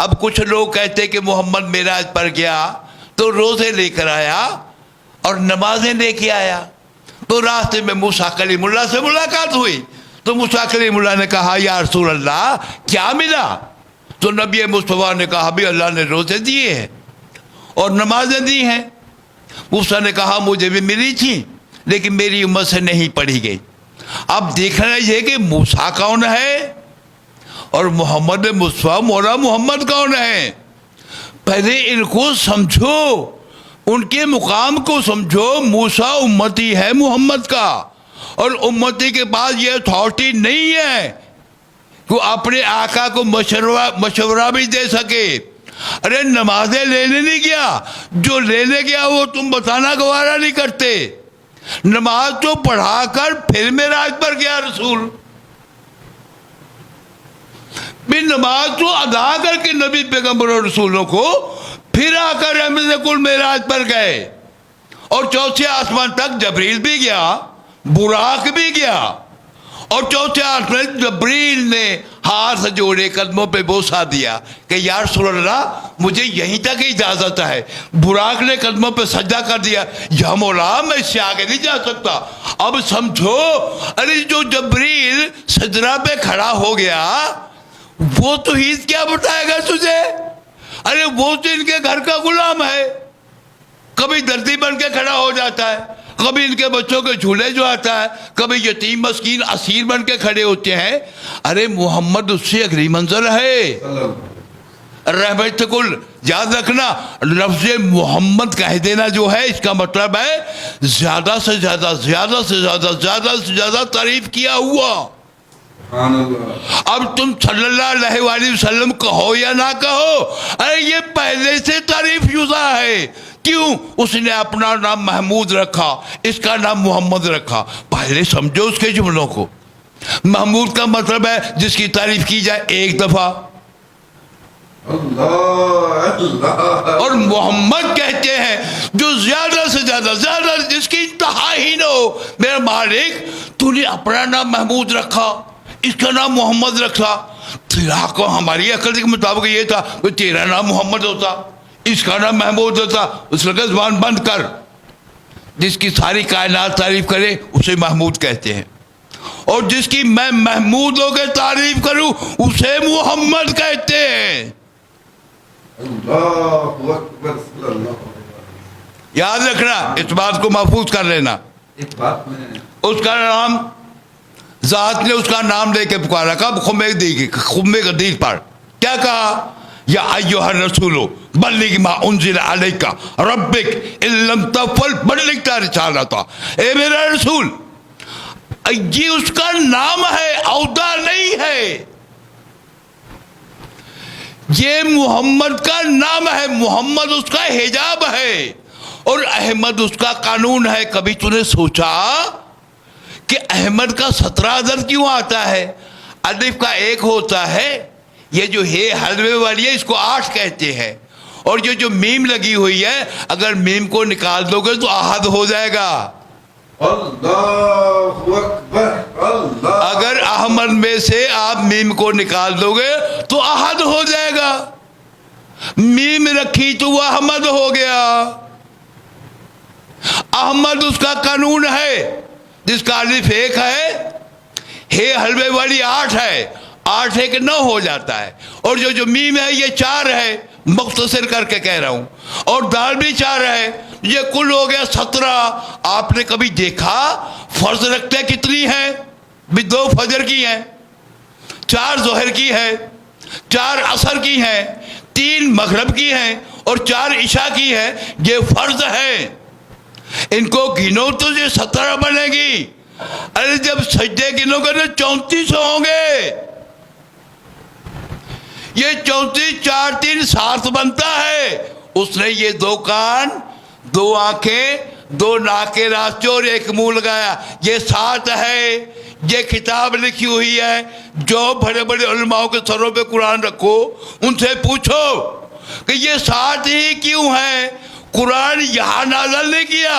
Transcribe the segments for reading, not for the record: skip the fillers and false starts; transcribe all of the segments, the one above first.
اب کچھ لوگ کہتے کہ محمد معراج پر گیا تو روزے لے کر آیا اور نمازیں لے کے آیا، تو راستے میں موسیٰ کلیم اللہ سے ملاقات ہوئی، تو موسیٰ کلیم اللہ نے کہا یا رسول اللہ کیا ملا؟ تو نبی مصطفیٰ نے کہا بھی اللہ نے روزے دیے ہیں اور نمازیں دی ہیں۔ موسیٰ نے کہا مجھے بھی ملی تھی لیکن میری امت سے نہیں پڑھی گئی۔ اب دیکھنا یہ کہ موسیٰ کون ہے اور محمد مصطفیٰ مولا محمد کون ہے، پہلے ان کو سمجھو، ان کے مقام کو سمجھو۔ موسیٰ امتی ہے محمد کا، اور امتی کے پاس یہ اتھارٹی نہیں ہے کہ اپنے آقا کو مشورہ بھی دے سکے۔ ارے نمازیں لینے نہیں گیا، جو لینے گیا وہ تم بتانا گوارا نہیں کرتے۔ نماز تو پڑھا کر پھر معراج پر گیا رسول، بھی نماز تو ادا کر کے نبی پیغمبر اور رسولوں کو پھر آ کر رحمت کل معراج پر گئے، اور چوتھے آسمان تک جبریل بھی گیا، براق بھی گیا، اور چوتھے آسمان جبریل نے ہاتھ جوڑے قدموں پہ بوسہ دیا کہ یا رسول اللہ مجھے یہیں تک اجازت ہے۔ براق نے قدموں پہ سجدہ کر دیا، یا مولا میں اس سے آگے نہیں جا سکتا۔ اب سمجھو، ارے جو جبریل سجدہ پہ کھڑا ہو گیا وہ تو عید کیا بتائے گا تجھے؟ ارے وہ تو ان کے گھر کا غلام ہے، کبھی دردی بن کے کھڑا ہو جاتا ہے، کبھی ان کے بچوں کے جھولے جو آتا ہے، کبھی یتیم مسکین اسیر بن کے کھڑے ہوتے ہیں۔ ارے محمد اس سے اگلی منزل ہے، رحمت کل۔ یاد رکھنا لفظ محمد کہہ دینا جو ہے اس کا مطلب ہے زیادہ سے زیادہ زیادہ سے زیادہ زیادہ سے زیادہ تعریف کیا ہوا۔ اب تم صلی اللہ علیہ وآلہ وسلم کہو یا نہ کہو، ارے یہ پہلے سے تعریف شدہ ہے۔ کیوں؟ اس نے اپنا نام محمود رکھا، اس کا نام محمد رکھا۔ پہلے سمجھو اس کے جملوں کو۔ محمود کا مطلب ہے جس کی تعریف کی جائے ایک دفعہ، اور محمد کہتے ہیں جو زیادہ سے زیادہ زیادہ جس کی انتہا ہی نہ ہو۔ میرا مالک تو نے اپنا نام محمود رکھا، اس کا نام محمد رکھا، تیرا کو ہماری عقل کے مطابق یہ تھا کہ تیرا نام محمد ہوتا، اس کا نام محمود ہوتا۔ اس لگا زبان بند کر، جس کی ساری کائنات تعریف کرے اسے محمود کہتے ہیں، اور جس کی میں محمود ہو کے تعریف کروں اسے محمد کہتے ہیں۔ اللہ اکبر صلی اللہ۔ یاد رکھنا، اس بات کو محفوظ کر لینا۔ ایک بات میں اس کا نام ذات نے اس کا نام لے کے پکارا، کب؟ خمے قدیر پر کیا کہا؟ یا ایھا الرسول بلغ ما انزل الیک ربک ان لم تفعل بلغ رسالتہ۔ اے میرا رسول، یہ اس کا نام ہے، عہدہ نہیں ہے، یہ محمد کا نام ہے، محمد اس کا حجاب ہے، اور احمد اس کا قانون ہے۔ کبھی تو نے سوچا کہ احمد کا 17 عدد کیوں آتا ہے؟ الف کا 1 ہوتا ہے، یہ جو ہے حلوے والی ہے اس کو 8 کہتے ہیں، اور یہ جو میم لگی ہوئی ہے اگر میم کو نکال دو گے تو احد ہو جائے گا۔ اللہ اکبر اللہ۔ اگر احمد میں سے آپ میم کو نکال دو گے تو احد ہو جائے گا، میم رکھی تو وہ احمد ہو گیا۔ احمد اس کا قانون ہے، جس کا الف 1 ہے حلوے والی 8 ہے، 8 1 9 ہو جاتا ہے، اور جو میم ہے یہ 4 ہے، مختصر کر کے کہہ رہا ہوں، اور دال بھی 4 ہے، یہ کل ہو گیا 17۔ آپ نے کبھی دیکھا فرض رکھتے کتنی ہیں؟ بھی 2 فجر کی ہیں، 4 ظہر کی ہے، 4 عصر کی ہیں، 3 مغرب کی ہیں، اور 4 عشاء کی ہے۔ یہ فرض ہے، ان کو گنو تو یہ 17 بنے گی۔ ارے جب سجدے گنو گے تو 34 ہوں گے۔ یہ 34 4 3 7 بنتا ہے۔ اس نے یہ 2 کان، 2 آنکھیں، 2 ناک کے راستے اور 1 منہ لگایا، یہ 7 ہے۔ یہ کتاب لکھی ہوئی ہے، جو بڑے بڑے علماء کے سروں پہ قرآن رکھو ان سے پوچھو کہ یہ 7 ہی کیوں ہے؟ قرآن یہاں نازل نہیں کیا،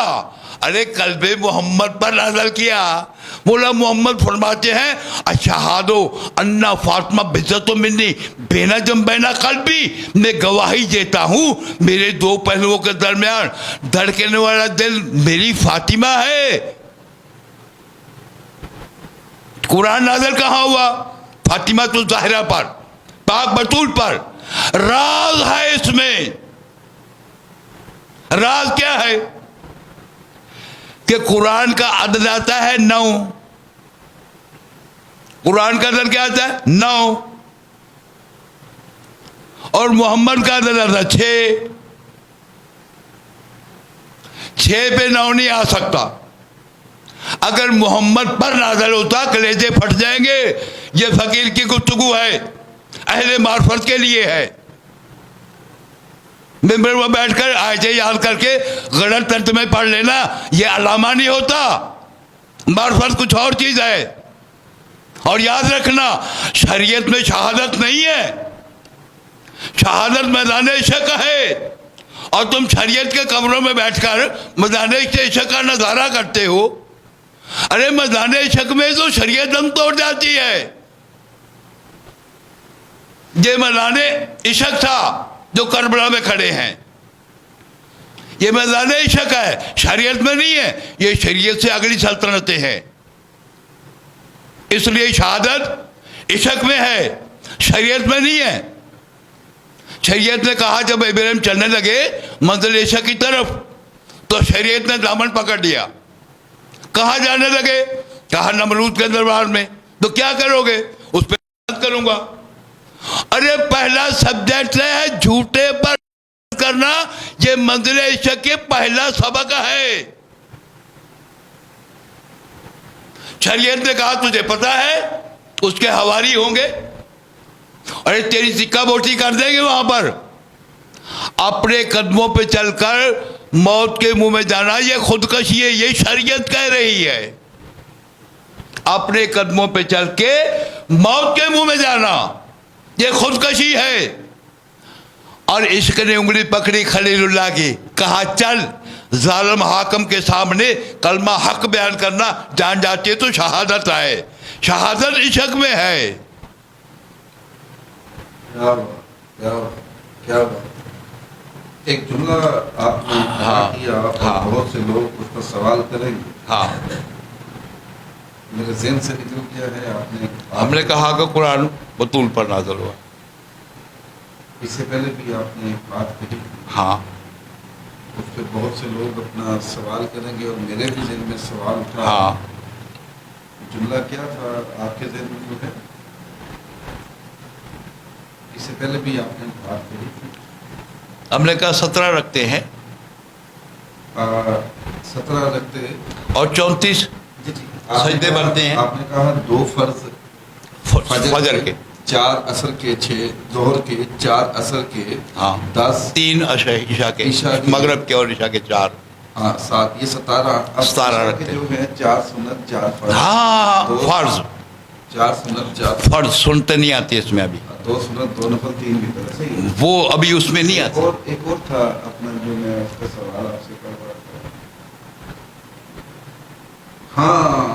ارے قلب محمد پر نازل کیا۔ مولا محمد فرماتے ہیں اشہادو انا فاطمہ بزت منی بینا جم بینا قلبی، میں گواہی دیتا ہوں میرے دو پہلوؤں کے درمیان دھڑکنے والا دل میری فاطمہ ہے۔ قرآن نازل کہاں ہوا؟ فاطمہ تو ظاہرہ پر، پاک بطول پر۔ راز ہے اس میں، راز کیا ہے کہ قرآن کا عدد آتا ہے 9، قرآن کا عدد کیا آتا ہے 9، اور محمد کا عدد آتا ہے 6۔ 6 پہ 9 نہیں آ سکتا۔ اگر محمد پر نازل ہوتا کلیجے پھٹ جائیں گے۔ یہ فقیر کی گفتگو ہے، اہل معرفت کے لیے ہے۔ ممبر میں بیٹھ کر آیتیں یاد کر کے غلط ترجمے پڑھ لینا یہ علامہ نہیں ہوتا۔ معرفت کچھ اور چیز ہے۔ اور یاد رکھنا شریعت میں شہادت نہیں ہے، شہادت میدان عشق ہے، اور تم شریعت کے کمروں میں بیٹھ کر میدان عشق کا نظارہ کرتے ہو۔ ارے میدان عشق میں تو شریعت دم توڑ جاتی ہے۔ یہ میدان عشق تھا جو کربلا میں کھڑے ہیں، یہ میدان عشق ہے، شریعت میں نہیں ہے۔ یہ شریعت سے اگلی سلطنتیں ہیں، اس لیے شہادت عشق میں ہے، شریعت میں نہیں ہے۔ شریعت نے کہا جب ابراہیم چلنے لگے منزل عشق کی طرف تو شریعت نے دامن پکڑ لیا۔ کہاں جانے لگے؟ کہا نمرود کے دربار میں۔ تو کیا کرو گے؟ اس پہ بات کروں گا۔ ارے پہلا سبجیکٹ ہے جھوٹے پر کرنا، یہ منزل عشق کے پہلا سبق ہے۔ شریعت نے کہا تجھے پتا ہے اس کے حواری ہوں گے، ارے تیری سکہ بوٹی کر دیں گے وہاں پر۔ اپنے قدموں پہ چل کر موت کے منہ میں جانا یہ خودکشی ہے، یہ شریعت کہہ رہی ہے۔ اپنے قدموں پہ چل کے موت کے منہ میں جانا یہ خودکشی ہے۔ اور عشق نے انگلی پکڑی خلیل اللہ کی، کہا چل ظالم حاکم کے سامنے کلمہ حق بیان کرنا، جان جاتی ہے تو شہادت آئے۔ شہادت عشق میں ہے۔ کیا بات، کیا بات، کیا بات۔ ایک جملہ آپ نے کیا اور بہت سے لوگ اس پر سوال کریں گے۔ ہاں، میرے ذہن سے نکل گیا ہے۔ آپ نے ہم نے کہا کہ قرآن بطول پر نازل ہوا۔ اس سے پہلے بھی آپ نے ایک بات کہی، ہاں، اس پہ بہت سے لوگ اپنا سوال کریں گے، اور میرے بھی ذہن میں سوال اٹھا۔ ہاں، جملہ کیا تھا آپ کے ذہن میں جو ہے؟ اس سے پہلے بھی آپ نے بات کہی تھی۔ ہم نے کہا 17 رکھتے ہیں 17 رکھتے اور 34 جی سجدے بنتے ہیں۔ آپ نے کہا 2 فرض فجر کے، 4 عصر کے، 6 ظہر کے، 4 عصر کے، ہاں 10 3 عشاء کے، مغرب کے اور عشاء کے 4، ہاں 7، یہ 17 17 رکھتے جو ہے 4 سنت 4 فرض۔ ہاں فرض 4 سنت 4 فرض سنتے نہیں آتی اس میں ابھی، 2 سنت 2 نفل 3 بھی طرح صحیح۔ وہ ابھی اس میں نہیں آتی۔ ایک اور تھا اپنا جو میں اس کا سوال آپ سے کر رہا تھا۔ ہاں